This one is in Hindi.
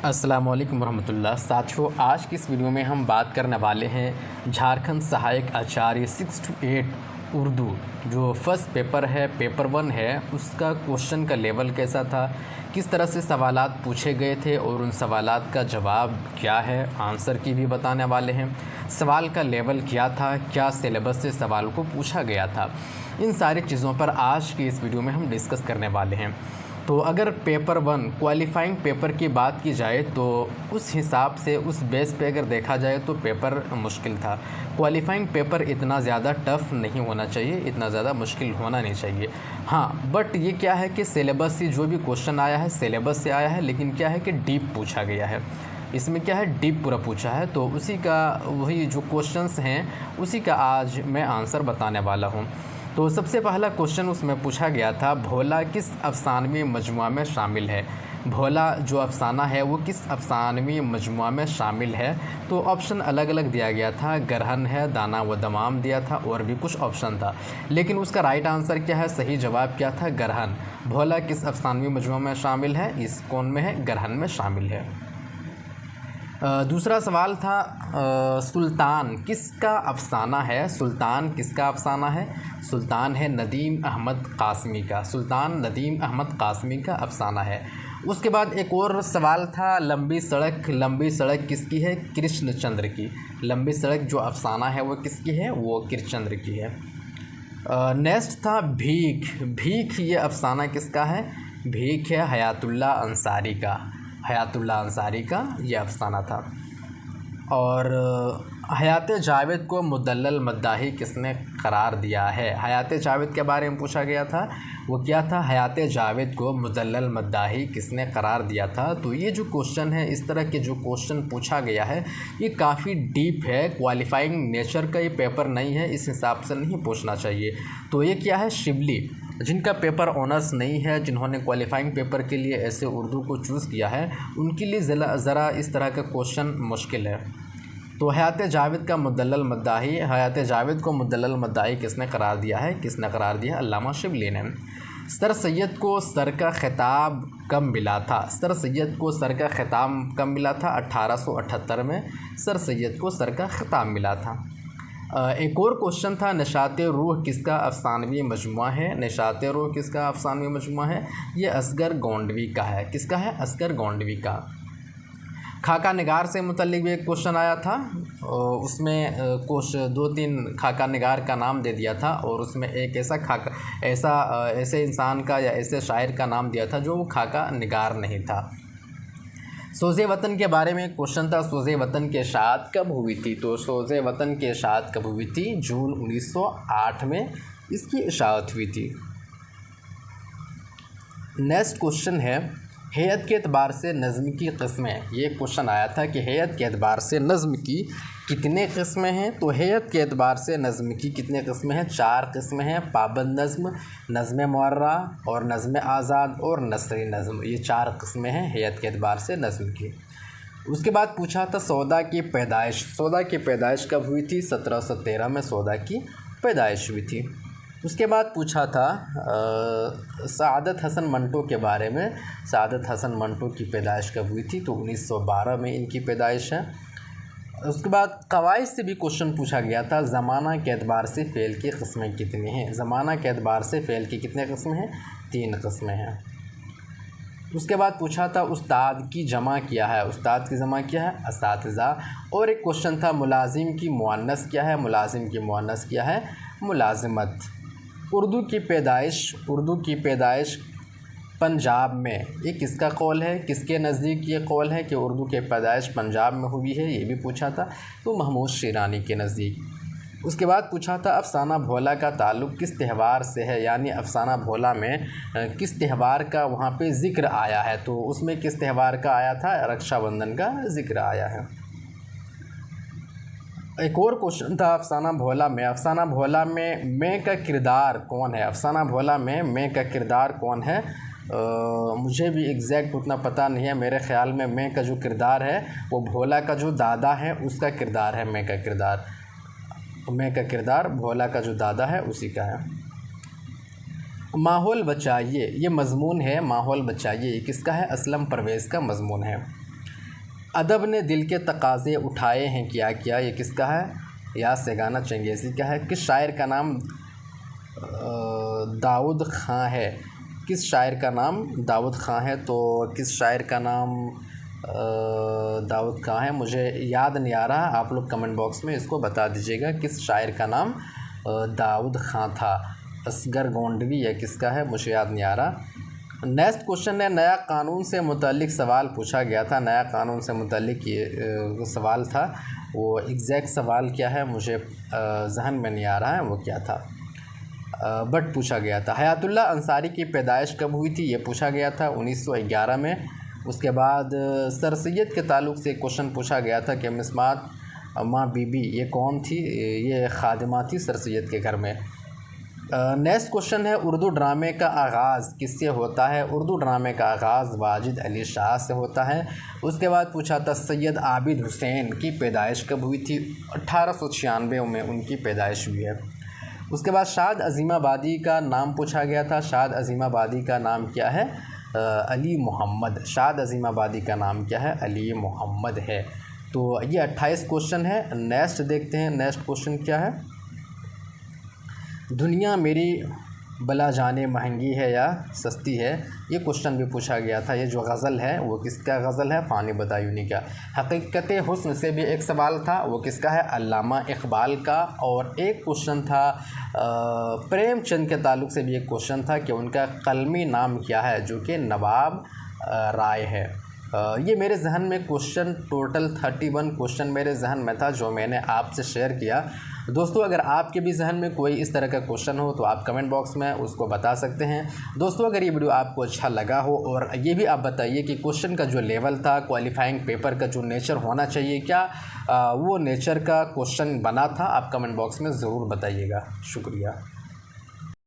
अस्सलाम वालेकुम रहमतुल्लाह। साथियों, आज की इस वीडियो में हम बात करने वाले हैं झारखंड सहायक आचार्य 6 to 8 उर्दू जो फर्स्ट पेपर है, पेपर 1 है, उसका क्वेश्चन का लेवल कैसा था, किस तरह से सवालात पूछे गए थे और उन सवालात का जवाब क्या है, आंसर की भी बताने वाले हैं। सवाल का लेवल क्या था, क्या सिलेबस से सवाल को पूछा गया था, इन सारी चीज़ों पर आज की इस वीडियो में हम डिस्कस करने वाले हैं। तो अगर पेपर 1 क्वालिफाइंग पेपर की बात की जाए तो उस हिसाब से, उस बेस पे अगर देखा जाए तो पेपर मुश्किल था। क्वालिफाइंग पेपर इतना ज़्यादा टफ़ नहीं होना चाहिए, इतना ज़्यादा मुश्किल होना नहीं चाहिए। हाँ, बट ये क्या है कि सिलेबस से जो भी क्वेश्चन आया है सिलेबस से आया है, लेकिन क्या है कि डीप पूछा गया है। इसमें क्या है, डीप पूरा पूछा है, तो उसी का वही जो क्वेश्चंस हैं उसी का आज मैं आंसर बताने वाला हूँ। तो सबसे पहला क्वेश्चन उसमें पूछा गया था, भोला किस अफ़सानवी मजमुआ में शामिल है। भोला जो अफ़साना है वो किस अफ़सानवी मजमुआ में शामिल है। तो ऑप्शन अलग अलग दिया गया था, गरहन है, दाना व दमाम दिया था और भी कुछ ऑप्शन था, लेकिन उसका राइट आंसर क्या है, सही जवाब क्या था, गरहन। भोला किस अफ़सानवी मजमुआ में शामिल है, इस कौन में है, गरहन में शामिल है। दूसरा सवाल था, सुल्तान किसका अफ़साना है। सुल्तान किसका अफ़साना है। सुल्तान है नदीम अहमद कासमी का। सुल्तान नदीम अहमद कासमी का अफ़साना है। उसके बाद एक और सवाल था, लंबी सड़क। लंबी सड़क किसकी है, कृष्णचंद्र की। लंबी सड़क जो अफ़साना है वो किसकी है, वो कृष्णचंद्र की है। नेक्स्ट था भीख। भीख ये अफ़साना किसका है। भीख है हयातुल्लाह अंसारी का। हयातुल्लाह अंसारी का ये अफ़साना था। और हयात जावेद को मुदल्लल मद्दाही किसने करार दिया है। हयात जावेद के बारे में पूछा गया था, वो क्या था, हयात जावेद को मुदल्लल मद्दाही किसने करार दिया था। तो ये जो क्वेश्चन है, इस तरह के जो क्वेश्चन पूछा गया है ये काफ़ी डीप है, क्वालिफाइंग नेचर का ये पेपर नहीं है, इस हिसाब से नहीं पूछना चाहिए। तो ये क्या है, शिबली, जिनका पेपर ऑनर्स नहीं है, जिन्होंने क्वालिफाइंग पेपर के लिए ऐसे उर्दू को चूज़ किया है, उनके लिए ज़रा इस तरह का क्वेश्चन मुश्किल है। तो हयात जावेद का मुदल्लल मद्दाही, हयात जावेद को मुदल्लल मद्दाही किसने करार दिया है, किसने करार दिया, अल्लामा शिबली ने। सर सैयद को सर का खिताब कब मिला था। सर सैयद को सर का खिताब कब मिला था, 1878 में सर सैयद को सर का खिताब मिला था। एक और क्वेश्चन था, निशात रूह किसका अफ़सानवी मजमुआ है। निशात रूह किसका अफ़सानवी मजमुआ है, ये असगर गोंडवी का है। किसका है, असगर गोंडवी का। खाका निगार से मुतल्लिक भी एक क्वेश्चन आया था, उसमें कुछ 2-3 खाका निगार का नाम दे दिया था और उसमें एक ऐसे इंसान का या ऐसे शायर का नाम दिया था जो खाका निगार नहीं था। सोज़े वतन के बारे में एक क्वेश्चन था, सोज़े वतन के शाद कब हुई थी। तो सोज़े वतन के शाद कब हुई थी, जून 1908 में इसकी इशाअत हुई थी। नेक्स्ट क्वेश्चन है, हैयत के एतबार से नज़्म की क़िस्में। ये क्वेश्चन आया था कि हैयत के एतबार से नज़्म की कितने क़िस्में हैं। तो हैयत के एतबार से नज़्म की कितने क़िस्में हैं, 4 क़िस्में हैं, पाबंद नज़्म, नज़्म मुअर्रा और नज़्म आज़ाद और नसरी नज़्म। ये 4 क़िस्में हैं हैयत के एतबार से नज़्म की। उसके बाद पूछा था सौदा की पैदाइश। सौदा की पैदाइश कब हुई थी, 1713 में सौदा की पैदाइश हुई थी। उसके बाद पूछा था सआदत हसन मंटो के बारे में। सआदत हसन मंटो की पैदाइश कब हुई थी, तो 1912 में इनकी पैदाइश है। उसके बाद कवाइद से भी क्वेश्चन पूछा गया था, ज़माना के एतबार से फ़ेल की क़िस्में कितनी हैं। ज़माना के एतबार से फ़ेल की कितने क़िस्में हैं, 3 क़िस्में हैं। उसके बाद पूछा था उस्ताद की जमा क्या है। उस्ताद की जमा क्या है, असातिज़ा। और एक क्वेश्चन था मुलाजिम की मुअन्नस क्या है। मुलाजिम की मुअन्नस क्या है, मुलाजिमत। उर्दू की पैदाइश पंजाब में, ये किसका कौल है, किसके नज़दीक ये कौल है कि उर्दू की पैदाइश पंजाब में हुई है, ये भी पूछा था, तो महमूद शिरानी के नज़दीक। उसके बाद पूछा था अफ़साना भोला का ताल्लुक़ किस त्यौहार से है, यानी अफ़साना भोला में किस त्यौहार का वहाँ पे ज़िक्र आया है। तो उसमें किस त्यौहार का आया था, रक्षाबंधन का ज़िक्र आया है। एक और क्वेश्चन था अफ़साना भोला में। अफ़साना भोला में मैं का किरदार कौन है। अफ़साना भोला में मैं का किरदार कौन है, मुझे भी एग्जैक्ट उतना पता नहीं है। मेरे ख़्याल में मैं का जो किरदार है वो भोला का जो दादा है उसका किरदार है। मैं का किरदार भोला का जो दादा है उसी का है। माहौल बचाइए, ये मज़मून है, माहौल बचाइए, ये किसका है, असलम परवेज़ का मज़मून है। अदब ने दिल के तकाज़े उठाए हैं किया किया, ये किसका है? याद से गाना चंगेज़ी का है। किस शायर का नाम दाऊद ख़ां है? किस शायर का नाम दाऊद ख़ां है? तो किस शायर का नाम दाऊद ख़ां है, मुझे याद नहीं आ रहा। आप लोग कमेंट बॉक्स में इसको बता दीजिएगा किस शायर का नाम दाऊद ख़ां था। असगर गोंडवी या किसका है, मुझे याद नहीं आ रहा। नेक्स्ट क्वेश्चन है, नया कानून से मुतल्लिक सवाल पूछा गया था। नया कानून से मुतल्लिक ये सवाल था, वो एग्जैक्ट सवाल क्या है मुझे जहन में नहीं आ रहा है वो क्या था, बट पूछा गया था। हयातुल्लाह अंसारी की पैदाइश कब हुई थी, ये पूछा गया था 1911 में। उसके बाद सर सैयद के ताल्लुक़ से क्वेश्चन पूछा गया था कि मिसमात माँ बीबी ये कौन थी, ये खादिमा थी सर सैयद के घर में। नेक्स्ट क्वेश्चन है, उर्दू ड्रामे का आगाज़ किससे होता है? उर्दू ड्रामे का आगाज़ वाजिद अली शाह से होता है। उसके बाद पूछा था सैयद आबिद हुसैन की पैदाइश कब हुई थी? 1896 में उनकी पैदाइश हुई है। उसके बाद शाद अज़ीमाबादी का नाम पूछा गया था। शाद अज़ीमाबादी का नाम क्या है? अली मोहम्मद। शाद अज़ीमाबादी का नाम क्या है? अली मोहम्मद है। तो ये 28 क्वेश्चन है। नेक्स्ट देखते हैं, नेक्स्ट क्वेश्चन क्या है। दुनिया मेरी बला जाने महंगी है या सस्ती है, ये क्वेश्चन भी पूछा गया था। ये जो गज़ल है वो किसका गज़ल है? फ़ानी बदायूनी का। हकीकत हुस्न से भी एक सवाल था, वो किसका है? अल्लामा इक़बाल का। और एक क्वेश्चन था प्रेमचंद के ताल्लुक़ से भी एक क्वेश्चन था कि उनका कलमी नाम क्या है, जो कि नवाब राय है। ये मेरे जहन में क्वेश्चन टोटल 31 क्वेश्चन मेरे जहन में था जो मैंने आपसे शेयर किया। दोस्तों अगर आपके भी जहन में कोई इस तरह का क्वेश्चन हो तो आप कमेंट बॉक्स में उसको बता सकते हैं। दोस्तों अगर ये वीडियो आपको अच्छा लगा हो और ये भी आप बताइए कि क्वेश्चन का जो लेवल था, क्वालिफाइंग पेपर का जो नेचर होना चाहिए, क्या वो नेचर का क्वेश्चन बना था, आप कमेंट बॉक्स में ज़रूर बताइएगा। शुक्रिया।